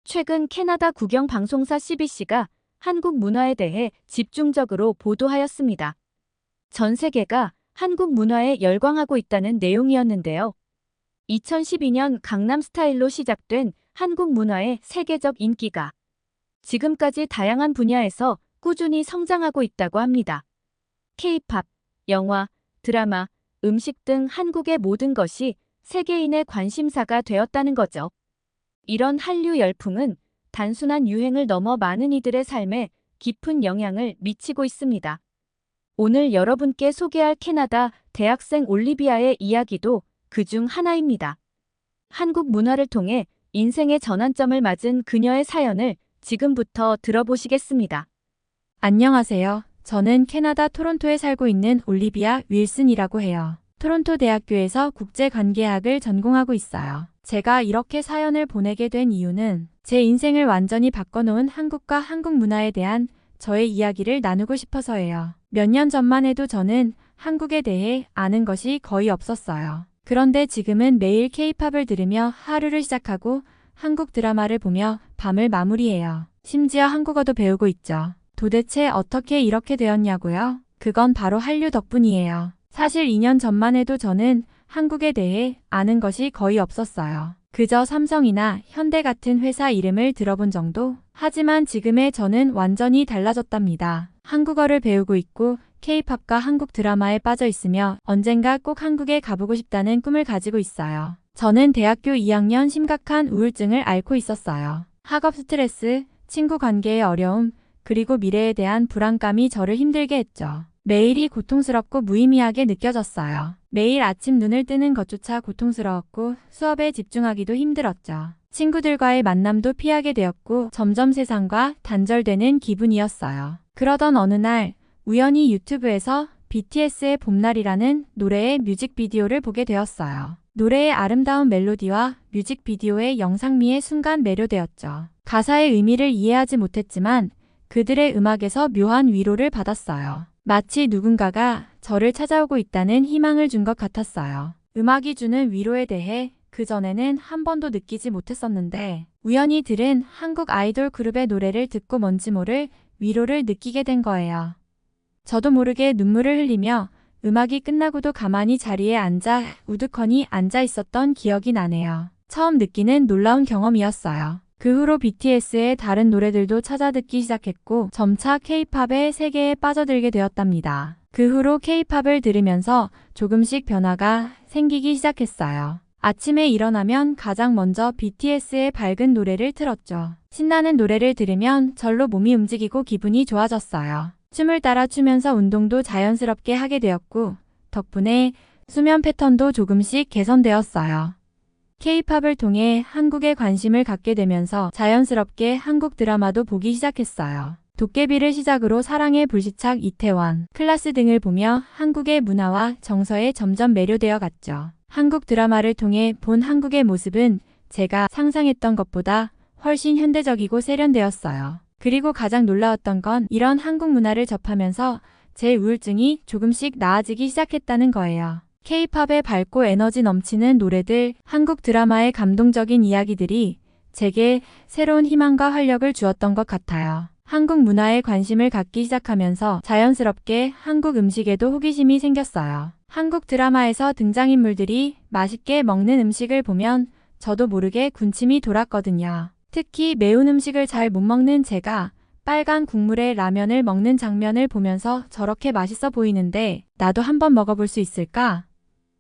최근 캐나다 국영 방송사 CBC가 한국 문화에 대해 집중적으로 보도하였습니다. 전 세계가 한국 문화에 열광하고 있다는 내용이었는데요. 2012년 강남 스타일로 시작된 한국 문화의 세계적 인기가 지금까지 다양한 분야에서 꾸준히 성장하고 있다고 합니다. K-팝, 영화, 드라마, 음식 등 한국의 모든 것이 세계인의 관심사가 되었다는 거죠. 이런 한류 열풍은 단순한 유행을 넘어 많은 이들의 삶에 깊은 영향을 미치고 있습니다. 오늘 여러분께 소개할 캐나다 대학생 올리비아의 이야기도 그중 하나입니다. 한국 문화를 통해 인생의 전환점을 맞은 그녀의 사연을 지금부터 들어보시겠습니다. 안녕하세요. 저는 캐나다 토론토에 살고 있는 올리비아 윌슨이라고 해요. 토론토 대학교에서 국제관계학을 전공하고 있어요. 제가 이렇게 사연을 보내게 된 이유는 제 인생을 완전히 바꿔놓은 한국과 한국 문화에 대한 저의 이야기를 나누고 싶어서예요. 몇 년 전만 해도 저는 한국에 대해 아는 것이 거의 없었어요. 그런데 지금은 매일 K-팝을 들으며 하루를 시작하고 한국 드라마를 보며 밤을 마무리해요. 심지어 한국어도 배우고 있죠. 도대체 어떻게 이렇게 되었냐고요? 그건 바로 한류 덕분이에요. 사실 2년 전만 해도 저는 한국에 대해 아는 것이 거의 없었어요. 그저 삼성이나 현대 같은 회사 이름을 들어본 정도? 하지만 지금의 저는 완전히 달라졌답니다. 한국어를 배우고 있고 K-팝과 한국 드라마에 빠져 있으며 언젠가 꼭 한국에 가보고 싶다는 꿈을 가지고 있어요. 저는 대학교 2학년 심각한 우울증을 앓고 있었어요. 학업 스트레스, 친구 관계의 어려움, 그리고 미래에 대한 불안감이 저를 힘들게 했죠. 매일이 고통스럽고 무의미하게 느껴졌어요. 매일 아침 눈을 뜨는 것조차 고통스러웠고 수업에 집중하기도 힘들었죠. 친구들과의 만남도 피하게 되었고 점점 세상과 단절되는 기분이었어요. 그러던 어느 날 우연히 유튜브에서 BTS의 봄날이라는 노래의 뮤직비디오를 보게 되었어요. 노래의 아름다운 멜로디와 뮤직비디오의 영상미에 순간 매료되었죠. 가사의 의미를 이해하지 못했지만 그들의 음악에서 묘한 위로를 받았어요. 마치 누군가가 저를 찾아오고 있다는 희망을 준 것 같았어요. 음악이 주는 위로에 대해 그전에는 한 번도 느끼지 못했었는데 우연히 들은 한국 아이돌 그룹의 노래를 듣고 뭔지 모를 위로를 느끼게 된 거예요. 저도 모르게 눈물을 흘리며 음악이 끝나고도 가만히 자리에 앉아 우두커니 앉아 있었던 기억이 나네요. 처음 느끼는 놀라운 경험이었어요. 그 후로 BTS의 다른 노래들도 찾아 듣기 시작했고 점차 K-팝의 세계에 빠져들게 되었답니다. 그 후로 K-팝을 들으면서 조금씩 변화가 생기기 시작했어요. 아침에 일어나면 가장 먼저 BTS의 밝은 노래를 틀었죠. 신나는 노래를 들으면 절로 몸이 움직이고 기분이 좋아졌어요. 춤을 따라 추면서 운동도 자연스럽게 하게 되었고 덕분에 수면 패턴도 조금씩 개선되었어요. K-팝을 통해 한국에 관심을 갖게 되면서 자연스럽게 한국 드라마도 보기 시작했어요. 도깨비를 시작으로 사랑의 불시착 이태원, 클라스 등을 보며 한국의 문화와 정서에 점점 매료되어 갔죠. 한국 드라마를 통해 본 한국의 모습은 제가 상상했던 것보다 훨씬 현대적이고 세련되었어요. 그리고 가장 놀라웠던 건 이런 한국 문화를 접하면서 제 우울증이 조금씩 나아지기 시작했다는 거예요. K-팝의 밝고 에너지 넘치는 노래들, 한국 드라마의 감동적인 이야기들이 제게 새로운 희망과 활력을 주었던 것 같아요. 한국 문화에 관심을 갖기 시작하면서 자연스럽게 한국 음식에도 호기심이 생겼어요. 한국 드라마에서 등장인물들이 맛있게 먹는 음식을 보면 저도 모르게 군침이 돌았거든요. 특히 매운 음식을 잘 못 먹는 제가 빨간 국물에 라면을 먹는 장면을 보면서 저렇게 맛있어 보이는데 나도 한번 먹어볼 수 있을까?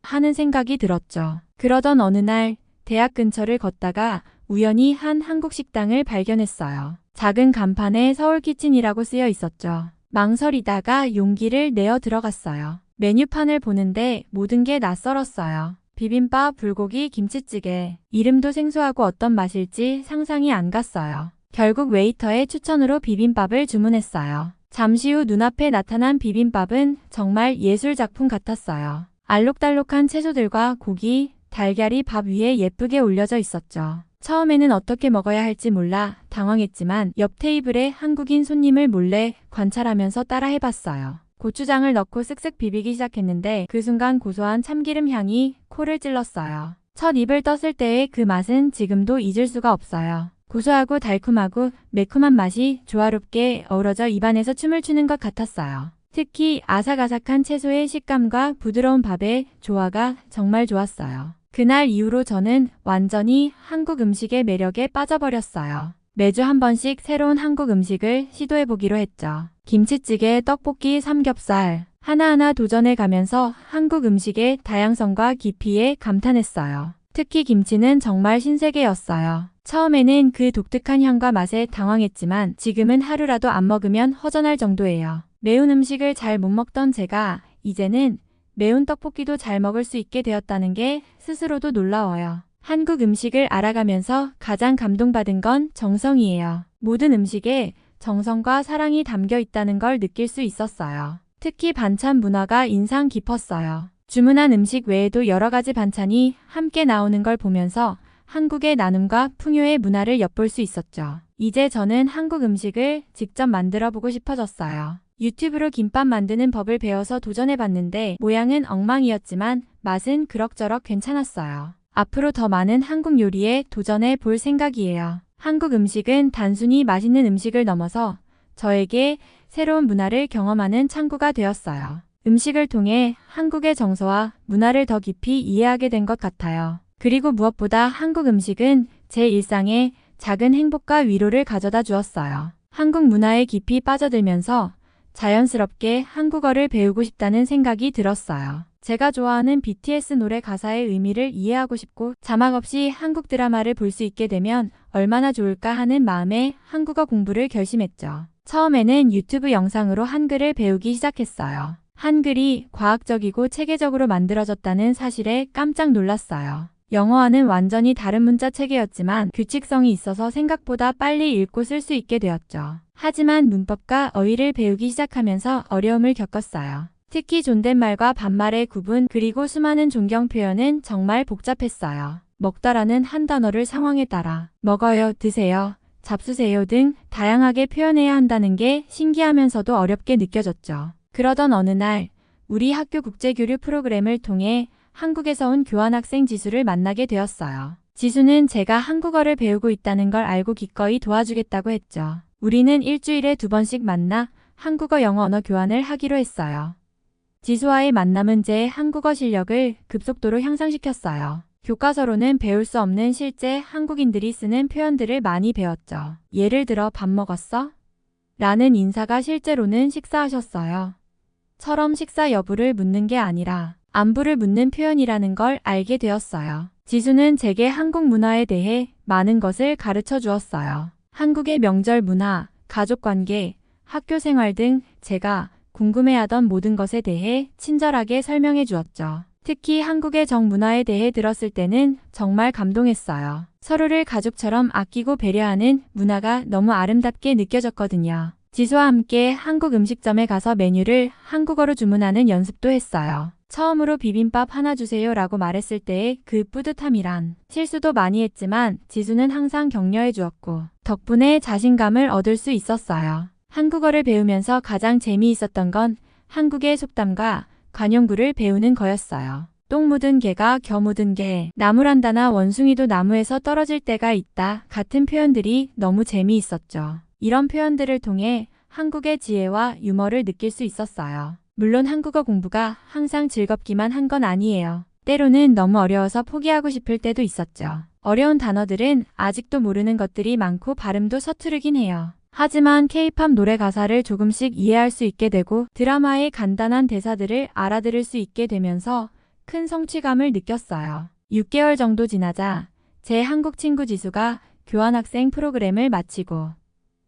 하는 생각이 들었죠. 그러던 어느 날 대학 근처를 걷다가 우연히 한 한국 식당을 발견했어요. 작은 간판에 서울키친이라고 쓰여 있었죠. 망설이다가 용기를 내어 들어갔어요. 메뉴판을 보는데 모든 게 낯설었어요. 비빔밥, 불고기, 김치찌개. 이름도 생소하고 어떤 맛일지 상상이 안 갔어요. 결국 웨이터의 추천으로 비빔밥을 주문했어요. 잠시 후 눈앞에 나타난 비빔밥은 정말 예술 작품 같았어요. 알록달록한 채소들과 고기, 달걀이 밥 위에 예쁘게 올려져 있었죠. 처음에는 어떻게 먹어야 할지 몰라 당황했지만 옆 테이블에 한국인 손님을 몰래 관찰하면서 따라 해봤어요. 고추장을 넣고 쓱쓱 비비기 시작했는데 그 순간 고소한 참기름 향이 코를 찔렀어요. 첫 입을 떴을 때의 그 맛은 지금도 잊을 수가 없어요. 고소하고 달콤하고 매콤한 맛이 조화롭게 어우러져 입안에서 춤을 추는 것 같았어요. 특히 아삭아삭한 채소의 식감과 부드러운 밥의 조화가 정말 좋았어요. 그날 이후로 저는 완전히 한국 음식의 매력에 빠져버렸어요. 매주 한 번씩 새로운 한국 음식을 시도해보기로 했죠. 김치찌개, 떡볶이, 삼겹살 하나하나 도전해 가면서 한국 음식의 다양성과 깊이에 감탄했어요. 특히 김치는 정말 신세계였어요. 처음에는 그 독특한 향과 맛에 당황했지만 지금은 하루라도 안 먹으면 허전할 정도예요. 매운 음식을 잘 못 먹던 제가 이제는 매운 떡볶이도 잘 먹을 수 있게 되었다는 게 스스로도 놀라워요. 한국 음식을 알아가면서 가장 감동받은 건 정성이에요. 모든 음식에 정성과 사랑이 담겨 있다는 걸 느낄 수 있었어요. 특히 반찬 문화가 인상 깊었어요. 주문한 음식 외에도 여러 가지 반찬이 함께 나오는 걸 보면서 한국의 나눔과 풍요의 문화를 엿볼 수 있었죠. 이제 저는 한국 음식을 직접 만들어 보고 싶어졌어요. 유튜브로 김밥 만드는 법을 배워서 도전해봤는데 모양은 엉망이었지만 맛은 그럭저럭 괜찮았어요. 앞으로 더 많은 한국 요리에 도전해 볼 생각이에요. 한국 음식은 단순히 맛있는 음식을 넘어서 저에게 새로운 문화를 경험하는 창구가 되었어요. 음식을 통해 한국의 정서와 문화를 더 깊이 이해하게 된 것 같아요. 그리고 무엇보다 한국 음식은 제 일상에 작은 행복과 위로를 가져다 주었어요. 한국 문화에 깊이 빠져들면서 자연스럽게 한국어를 배우고 싶다는 생각이 들었어요. 제가 좋아하는 BTS 노래 가사의 의미를 이해하고 싶고 자막 없이 한국 드라마를 볼 수 있게 되면 얼마나 좋을까 하는 마음에 한국어 공부를 결심했죠. 처음에는 유튜브 영상으로 한글을 배우기 시작했어요. 한글이 과학적이고 체계적으로 만들어졌다는 사실에 깜짝 놀랐어요. 영어와는 완전히 다른 문자 체계였지만 규칙성이 있어서 생각보다 빨리 읽고 쓸 수 있게 되었죠. 하지만 문법과 어휘를 배우기 시작하면서 어려움을 겪었어요. 특히 존댓말과 반말의 구분 그리고 수많은 존경 표현은 정말 복잡했어요. 먹다라는 한 단어를 상황에 따라 먹어요, 드세요, 잡수세요 등 다양하게 표현해야 한다는 게 신기하면서도 어렵게 느껴졌죠. 그러던 어느 날 우리 학교 국제교류 프로그램을 통해 한국에서 온 교환학생 지수를 만나게 되었어요. 지수는 제가 한국어를 배우고 있다는 걸 알고 기꺼이 도와주겠다고 했죠. 우리는 일주일에 2번씩 만나 한국어 영어 언어 교환을 하기로 했어요. 지수와의 만남은 제 한국어 실력을 급속도로 향상시켰어요. 교과서로는 배울 수 없는 실제 한국인들이 쓰는 표현들을 많이 배웠죠. 예를 들어 밥 먹었어? 라는 인사가 실제로는 식사하셨어요? 처럼 식사 여부를 묻는 게 아니라 안부를 묻는 표현이라는 걸 알게 되었어요. 지수는 제게 한국 문화에 대해 많은 것을 가르쳐 주었어요. 한국의 명절 문화, 가족 관계, 학교 생활 등 제가 궁금해하던 모든 것에 대해 친절하게 설명해 주었죠. 특히 한국의 정문화에 대해 들었을 때는 정말 감동했어요. 서로를 가족처럼 아끼고 배려하는 문화가 너무 아름답게 느껴졌거든요. 지수와 함께 한국 음식점에 가서 메뉴를 한국어로 주문하는 연습도 했어요. 처음으로 비빔밥 하나 주세요 라고 말했을 때의 그 뿌듯함이란 실수도 많이 했지만 지수는 항상 격려해 주었고 덕분에 자신감을 얻을 수 있었어요. 한국어를 배우면서 가장 재미있었던 건 한국의 속담과 관용구를 배우는 거였어요. 똥 묻은 개가 겨 묻은 개, 나무란다나 원숭이도 나무에서 떨어질 때가 있다 같은 표현들이 너무 재미있었죠. 이런 표현들을 통해 한국의 지혜와 유머를 느낄 수 있었어요. 물론 한국어 공부가 항상 즐겁기만 한 건 아니에요. 때로는 너무 어려워서 포기하고 싶을 때도 있었죠. 어려운 단어들은 아직도 모르는 것들이 많고 발음도 서투르긴 해요. 하지만 K-팝 노래 가사를 조금씩 이해할 수 있게 되고 드라마의 간단한 대사들을 알아들을 수 있게 되면서 큰 성취감을 느꼈어요. 6개월 정도 지나자 제 한국 친구 지수가 교환학생 프로그램을 마치고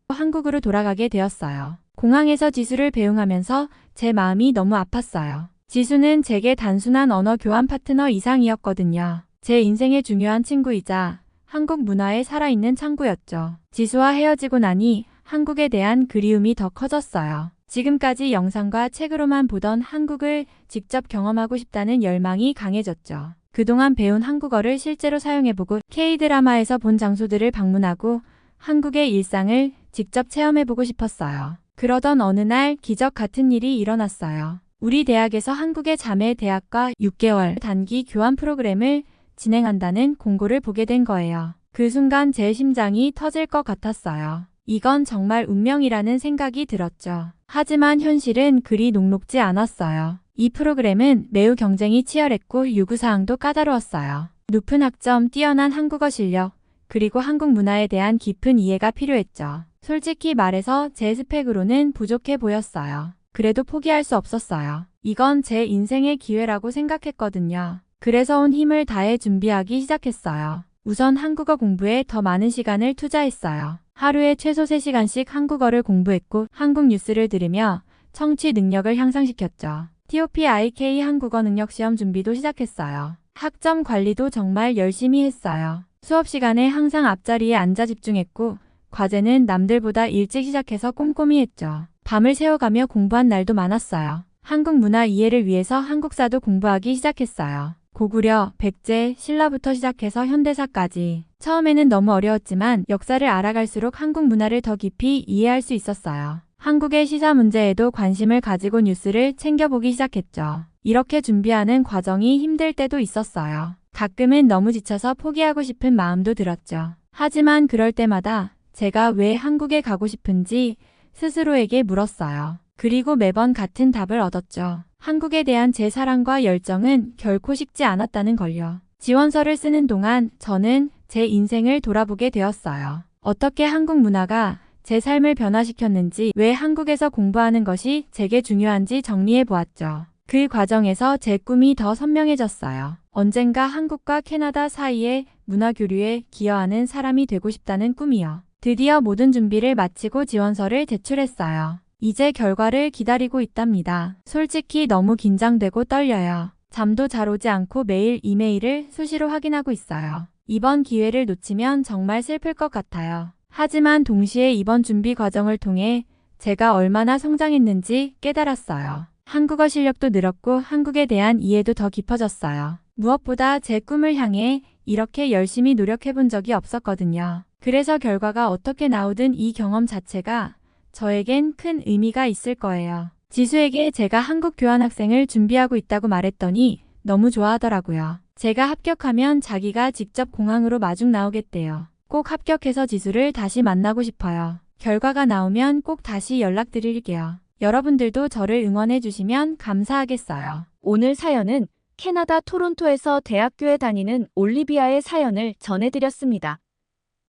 한국으로 돌아가게 되었어요. 공항에서 지수를 배웅하면서 제 마음이 너무 아팠어요. 지수는 제게 단순한 언어 교환 파트너 이상이었거든요. 제 인생의 중요한 친구이자 한국 문화에 살아있는 창구였죠. 지수와 헤어지고 나니 한국에 대한 그리움이 더 커졌어요. 지금까지 영상과 책으로만 보던 한국을 직접 경험하고 싶다는 열망이 강해졌죠. 그동안 배운 한국어를 실제로 사용해보고 K-드라마에서 본 장소들을 방문하고 한국의 일상을 직접 체험해보고 싶었어요. 그러던 어느 날 기적 같은 일이 일어났어요. 우리 대학에서 한국의 자매 대학과 6개월 단기 교환 프로그램을 진행한다는 공고를 보게 된 거예요. 그 순간 제 심장이 터질 것 같았어요. 이건 정말 운명이라는 생각이 들었죠. 하지만 현실은 그리 녹록지 않았어요. 이 프로그램은 매우 경쟁이 치열했고 요구사항도 까다로웠어요. 높은 학점, 뛰어난 한국어 실력, 그리고 한국 문화에 대한 깊은 이해가 필요했죠. 솔직히 말해서 제 스펙으로는 부족해 보였어요. 그래도 포기할 수 없었어요. 이건 제 인생의 기회라고 생각했거든요. 그래서 온 힘을 다해 준비하기 시작했어요. 우선 한국어 공부에 더 많은 시간을 투자했어요. 하루에 최소 3시간씩 한국어를 공부했고 한국 뉴스를 들으며 청취 능력을 향상시켰죠. TOPIK 한국어 능력 시험 준비도 시작했어요. 학점 관리도 정말 열심히 했어요. 수업 시간에 항상 앞자리에 앉아 집중했고 과제는 남들보다 일찍 시작해서 꼼꼼히 했죠. 밤을 새워가며 공부한 날도 많았어요. 한국 문화 이해를 위해서 한국사도 공부하기 시작했어요. 고구려, 백제, 신라부터 시작해서 현대사까지. 처음에는 너무 어려웠지만 역사를 알아갈수록 한국 문화를 더 깊이 이해할 수 있었어요. 한국의 시사 문제에도 관심을 가지고 뉴스를 챙겨보기 시작했죠. 이렇게 준비하는 과정이 힘들 때도 있었어요. 가끔은 너무 지쳐서 포기하고 싶은 마음도 들었죠. 하지만 그럴 때마다 제가 왜 한국에 가고 싶은지 스스로에게 물었어요. 그리고 매번 같은 답을 얻었죠. 한국에 대한 제 사랑과 열정은 결코 식지 않았다는 걸요. 지원서를 쓰는 동안 저는 제 인생을 돌아보게 되었어요. 어떻게 한국 문화가 제 삶을 변화시켰는지, 왜 한국에서 공부하는 것이 제게 중요한지 정리해 보았죠. 그 과정에서 제 꿈이 더 선명해졌어요. 언젠가 한국과 캐나다 사이의 문화교류에 기여하는 사람이 되고 싶다는 꿈이요. 드디어 모든 준비를 마치고 지원서를 제출했어요. 이제 결과를 기다리고 있답니다. 솔직히 너무 긴장되고 떨려요. 잠도 잘 오지 않고 매일 이메일을 수시로 확인하고 있어요. 이번 기회를 놓치면 정말 슬플 것 같아요. 하지만 동시에 이번 준비 과정을 통해 제가 얼마나 성장했는지 깨달았어요. 한국어 실력도 늘었고 한국에 대한 이해도 더 깊어졌어요. 무엇보다 제 꿈을 향해 이렇게 열심히 노력해본 적이 없었거든요. 그래서 결과가 어떻게 나오든 이 경험 자체가 저에겐 큰 의미가 있을 거예요. 지수에게 제가 한국 교환학생을 준비하고 있다고 말했더니 너무 좋아하더라고요. 제가 합격하면 자기가 직접 공항으로 마중 나오겠대요. 꼭 합격해서 지수를 다시 만나고 싶어요. 결과가 나오면 꼭 다시 연락드릴게요. 여러분들도 저를 응원해 주시면 감사하겠어요. 오늘 사연은 캐나다 토론토에서 대학교에 다니는 올리비아의 사연을 전해드렸습니다.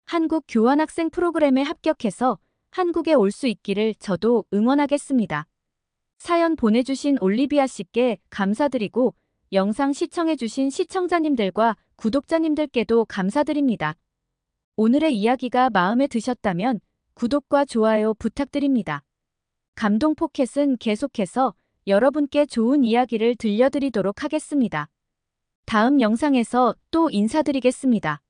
한국 교환학생 프로그램에 합격해서 한국에 올 수 있기를 저도 응원하겠습니다. 사연 보내주신 올리비아 씨께 감사드리고 영상 시청해주신 시청자님들과 구독자님들께도 감사드립니다. 오늘의 이야기가 마음에 드셨다면 구독과 좋아요 부탁드립니다. 감동 포켓은 계속해서 여러분께 좋은 이야기를 들려드리도록 하겠습니다. 다음 영상에서 또 인사드리겠습니다.